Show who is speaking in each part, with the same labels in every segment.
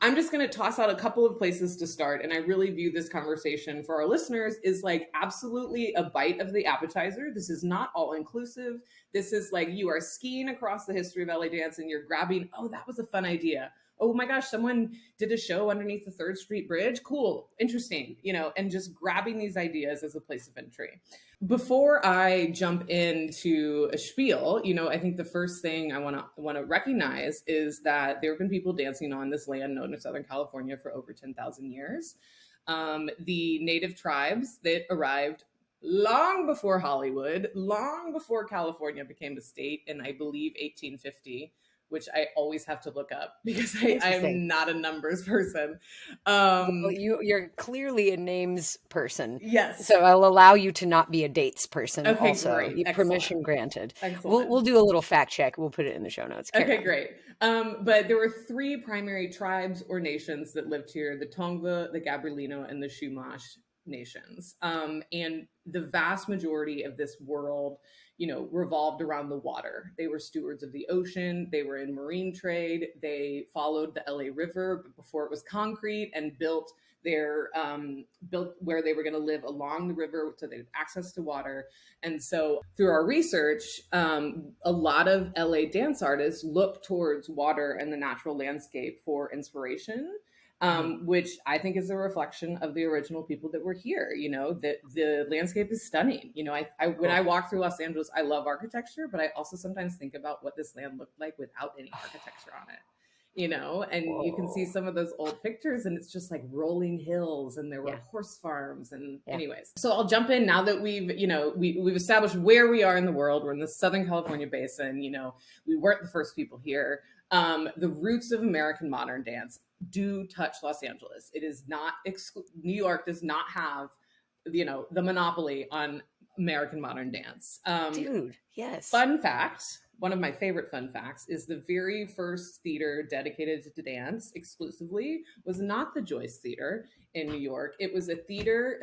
Speaker 1: I'm just going to toss out a couple of places to start. And I really view this conversation for our listeners is like absolutely a bite of the appetizer. This is not all inclusive. This is like you are skiing across the history of LA dance and you're grabbing, oh, that was a fun idea. Oh my gosh, someone did a show underneath the 3rd Street Bridge. Cool, interesting, and just grabbing these ideas as a place of entry. Before I jump into a spiel, I think the first thing I want to recognize is that there have been people dancing on this land known as Southern California for over 10,000 years. The native tribes that arrived long before Hollywood, long before California became a state in, I believe, 1850, which I always have to look up because I'm not a numbers person.
Speaker 2: Well, you're clearly a names person.
Speaker 1: Yes.
Speaker 2: So I'll allow you to not be a dates person.
Speaker 1: Okay,
Speaker 2: also.
Speaker 1: great.
Speaker 2: Permission granted.
Speaker 1: Excellent.
Speaker 2: We'll do a little fact check. We'll put it in the show notes.
Speaker 1: Okay, great. But there were 3 primary tribes or nations that lived here: the Tongva, the Gabrielino, and the Chumash nations. And the vast majority of this world, revolved around the water. They were stewards of the ocean. They were in marine trade. They followed the LA River before it was concrete and built where they were going to live along the river so they had access to water. And so through our research, a lot of LA dance artists look towards water and the natural landscape for inspiration. Which I think is a reflection of the original people that were here. That the landscape is stunning. When I walk through Los Angeles, I love architecture, but I also sometimes think about what this land looked like without any architecture on it. And you can see some of those old pictures and it's just like rolling hills and there were horse farms and anyways. So I'll jump in now that we've established where we are in the world. We're in the Southern California basin. We weren't the first people here. The roots of American modern dance do touch Los Angeles. It is not New York does not have, the monopoly on American modern dance.
Speaker 2: Dude, yes.
Speaker 1: Fun fact, one of my favorite fun facts is the very first theater dedicated to dance exclusively was not the Joyce Theater in New York. It was a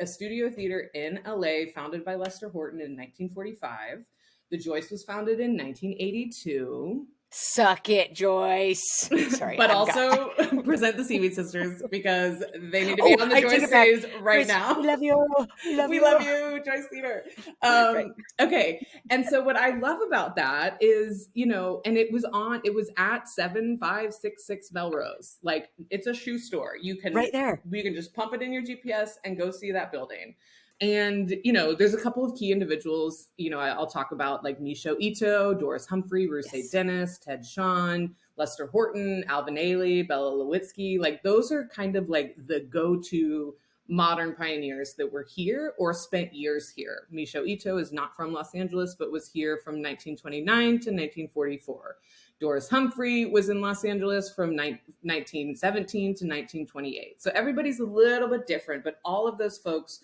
Speaker 1: studio theater in LA founded by Lester Horton in 1945. The Joyce was founded in 1982.
Speaker 2: Suck it, Joyce. Sorry.
Speaker 1: But also present the Seaweed Sisters because they need to be on the Joyce stage right now.
Speaker 2: We love you.
Speaker 1: We love you, Joyce Theater. Right. Okay. And so what I love about that is, and it was at 7566 Melrose. Like it's a shoe store. You can
Speaker 2: right there.
Speaker 1: You can just pump it in your GPS and go see that building. And, there's a couple of key individuals, I'll talk about like Micho Ito, Doris Humphrey, Ruth Dennis, Ted Shawn, Lester Horton, Alvin Ailey, Bella Lewitsky. Like those are kind of like the go-to modern pioneers that were here or spent years here. Micho Ito is not from Los Angeles, but was here from 1929 to 1944. Doris Humphrey was in Los Angeles from 1917 to 1928. So everybody's a little bit different, but all of those folks,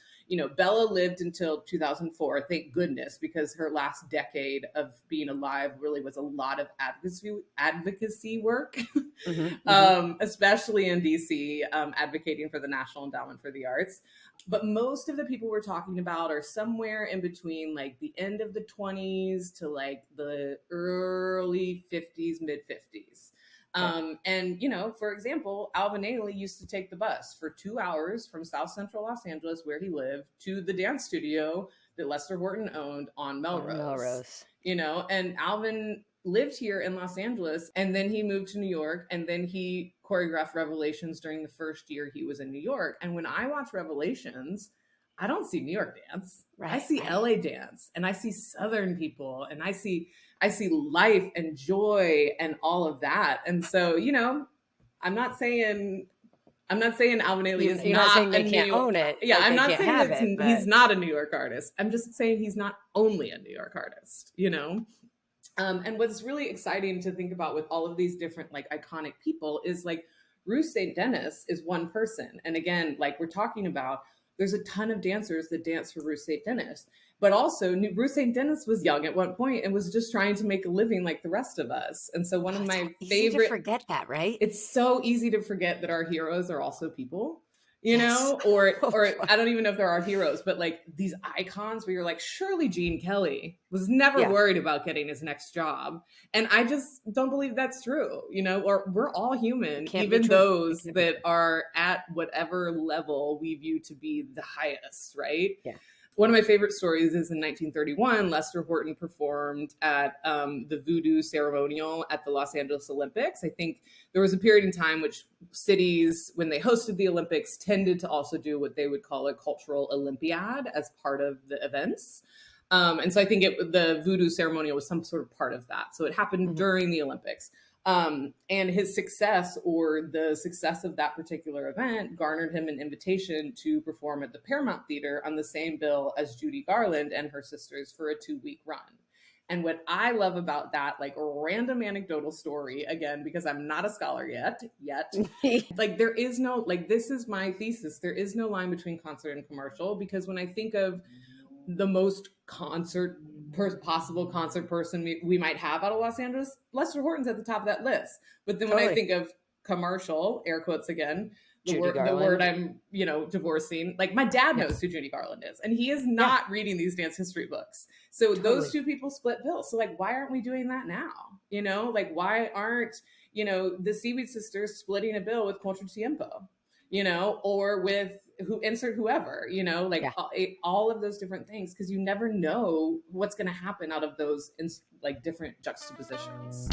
Speaker 1: Bella lived until 2004, thank goodness, because her last decade of being alive really was a lot of advocacy work, especially in DC, advocating for the National Endowment for the Arts. But most of the people we're talking about are somewhere in between like the end of the 20s to like the early 50s, mid 50s. And, for example, Alvin Ailey used to take the bus for 2 hours from South Central Los Angeles, where he lived, to the dance studio that Lester Horton owned on Melrose. And Alvin lived here in Los Angeles, and then he moved to New York, and then he choreographed Revelations during the first year he was in New York. And when I watch Revelations, I don't see New York dance. Right. I see LA dance, and I see Southern people, and I see life and joy and all of that. And so, I'm not saying Alvin Ailey is
Speaker 2: You're not saying they can't own it.
Speaker 1: Yeah, I'm not saying
Speaker 2: that
Speaker 1: he's not a New York artist. I'm just saying he's not only a New York artist, And what's really exciting to think about with all of these different like iconic people is like Ruth St. Dennis is one person. And again, like we're talking about, there's a ton of dancers that dance for Ruth St. Dennis. But also, Ruth St. Dennis was young at one point and was just trying to make a living like the rest of us. And so one of my favorite...
Speaker 2: Easy to forget that, right?
Speaker 1: It's so easy to forget that our heroes are also people. you
Speaker 2: Yes.
Speaker 1: know, or
Speaker 2: Oh,
Speaker 1: I don't even know if there are heroes, but like these icons where you're like, surely Gene Kelly was never
Speaker 2: yeah.
Speaker 1: worried about getting his next job. And I just don't believe that's true, you know, or we're all
Speaker 2: It
Speaker 1: human,
Speaker 2: can't be
Speaker 1: even
Speaker 2: true. It
Speaker 1: those
Speaker 2: can't be
Speaker 1: that
Speaker 2: true.
Speaker 1: are at whatever level we view to be the highest, right?
Speaker 2: Yeah.
Speaker 1: One of my favorite stories is in 1931, Lester Horton performed at the voodoo ceremonial at the Los Angeles Olympics. I think there was a period in time which cities, when they hosted the Olympics, tended to also do what they would call a cultural Olympiad as part of the events. And so I think the voodoo ceremonial was some sort of part of that. So it happened
Speaker 2: Mhm.
Speaker 1: during the Olympics. And his success, or the success of that particular event, garnered him an invitation to perform at the Paramount Theater on the same bill as Judy Garland and her sisters for a 2-week run. And what I love about that, like random anecdotal story, again, because I'm not a scholar yet, like there is no, like, this is my thesis. There is no line between concert and commercial, because when I think of the most possible concert person we might have out of Los Angeles, Lester Horton's at the top of that list. But then when I
Speaker 2: Totally.
Speaker 1: think of commercial, air quotes again,
Speaker 2: Judy
Speaker 1: the word
Speaker 2: Garland.
Speaker 1: I'm, divorcing, like my dad
Speaker 2: Yeah.
Speaker 1: knows who Judy Garland is, and he is
Speaker 2: Yeah.
Speaker 1: not reading these dance history books. So those
Speaker 2: Totally.
Speaker 1: two people split bills. So like, why aren't we doing that now? You know, like why aren't, the Seaweed Sisters splitting a bill with Contra Tiempo? Or with insert whoever, like
Speaker 2: Yeah.
Speaker 1: all of those different things, because you never know what's going to happen out of those like different juxtapositions.